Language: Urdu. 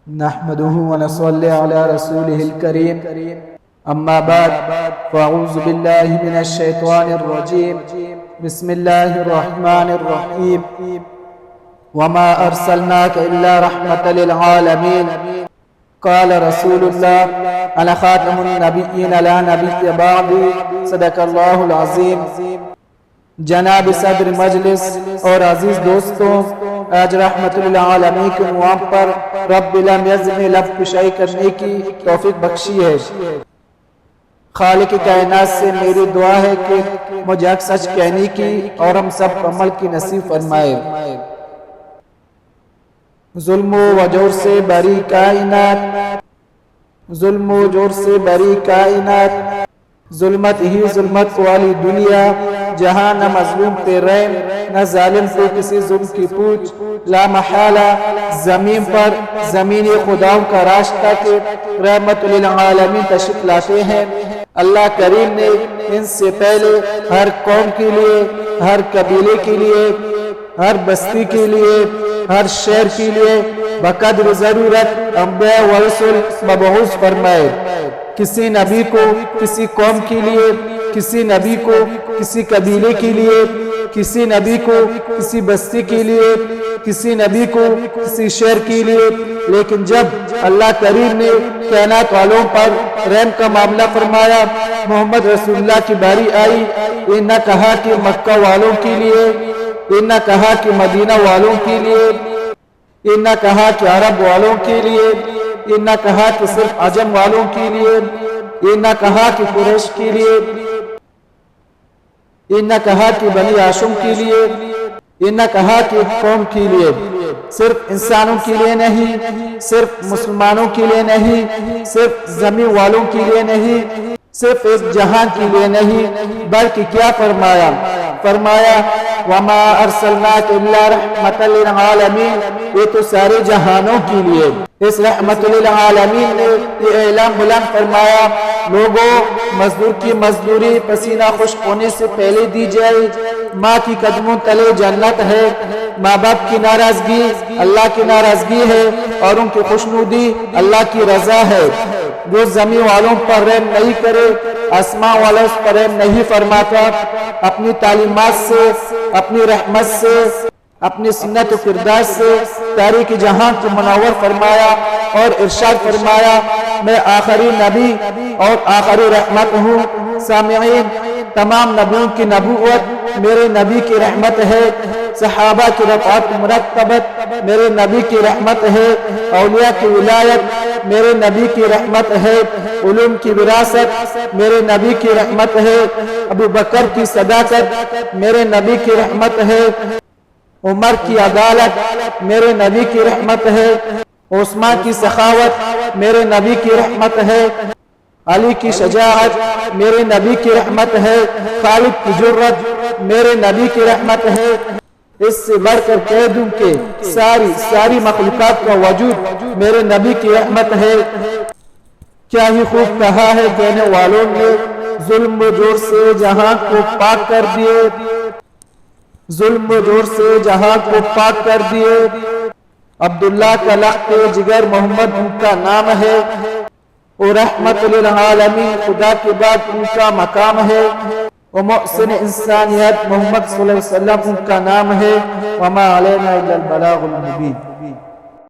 نحمده ونصلي على رسوله الكريم أما بعد فأعوذ بالله من الشيطان الرجيم بسم الله الرحمن الرحيم وما أرسلناك إلا رحمة للعالمين قال رسول الله أنا خاتم النبيين لا نبي بعدي صدق الله العظيم جناب صدر مجلس اور عزیز دوستوں، آج رحمت للعالمین کے عنوان پر رب لم یزن لب کشائی کرنے کی توفیق بخشی ہے۔ خالق کائنات سے میری دعا ہے کہ مجھے حق سچ کہنے کی اور ہم سب کو عمل کی نصیب فرمائے۔ ظلم و جور سے بری کائنات، ظلم و جور سے بری کائنات، ظلمت ہی ظلمت والی دنیا، جہاں نہ مظلوم پہ رحم نہ ظالم پہ کسی ظلم کی پوچھ، لا محالہ زمین پر زمینی خداؤں کا راستہ کے رحمت للعالمین تشریف لاتے ہیں۔ اللہ کریم نے ان سے پہلے ہر قوم کے لیے، ہر قبیلے کے لیے، ہر بستی کے لیے، ہر شہر کے لیے بقدر ضرورت انبیاء و رسول مبعوث فرمائے۔ کسی نبی کو کسی قوم کے لیے، کسی نبی کو کسی قبیلے کے لیے، کسی نبی کو کسی بستی کے لیے، کسی نبی کو کسی شہر کے لیے، لیکن جب اللہ کریم نے کائنات والوں پر رحم کا معاملہ فرمایا، محمد رسول اللہ کی باری آئی، یہ نہ کہا کہ مکہ والوں کے لیے، یہ نہ کہا کہ مدینہ والوں کے لیے، یہ نہ کہا کہ عرب والوں کے لیے، یہ نہ کہا کہ صرف عجم والوں کے لیے، یہ نہ کہا کہ قریش کے لیے، یہ نہ کہا کہ بنی ہاشم کے لیے، یہ نہ کہا کہ قوم کے لیے، صرف انسانوں کے لیے نہیں، صرف مسلمانوں کے لیے نہیں، صرف زمین والوں کے لیے نہیں، صرف ایک جہان کے لیے نہیں، بلکہ کیا فرمایا؟ فرمایا وما ارسلناک الا رحمت للعالمین، یہ تو سارے جہانوں کے لیے۔ اس رحمت للعالمین نے یہ اعلان بلند فرمایا، لوگوں مزدور کی مزدوری پسینہ خشک ہونے سے پہلے دی جائے، ماں کی قدموں تلے جنت ہے، ماں باپ کی ناراضگی اللہ کی ناراضگی ہے اور ان کی خوشنودی اللہ کی رضا ہے۔ جو زمین والوں پر رحم نہیں کرے، آسمان والوں پر رحم نہیں فرماتا، اپنی تعلیمات سے، اپنی رحمت سے، اپنی سنت و کردار سے تاریخ جہاں کو منور فرمایا اور ارشاد فرمایا میں آخری نبی اور آخری رحمت ہوں۔ سامعین، تمام نبیوں کی نبوت میرے نبی کی رحمت ہے، صحابہ کی رفعت مرتبت میرے نبی کی رحمت ہے، اولیاء کی ولایت میرے نبی کی رحمت ہے، علوم کی وراثت میرے نبی کی رحمت ہے، ابو بکر کی صداقت میرے نبی کی رحمت ہے، عمر کی عدالت میرے نبی کی رحمت ہے، عثمان کی سخاوت میرے نبی کی رحمت ہے، علی کی شجاعت میرے نبی کی رحمت ہے، خالد کی جرت میرے نبی کی رحمت ہے۔ اس سے بڑھ کر کہہ دوں کہ ساری مخلوقات کا وجود میرے نبی کی رحمت ہے۔ کیا ہی خوب کہا ہے کہنے والوں نے، ظلم و جور سے جہاں کو پاک کر دیے، ظلم و جور سے جہاں کو پاک کر دیے۔ عبداللہ کا لخت جگر محمد ان کا نام ہے، اور رحمت للعالمین خدا کے بعد ان کا مقام ہے، اور محسن انسانیت محمد صلی اللہ علیہ وسلم ان کا نام ہے۔ وما علینا الا البلاغ المبین۔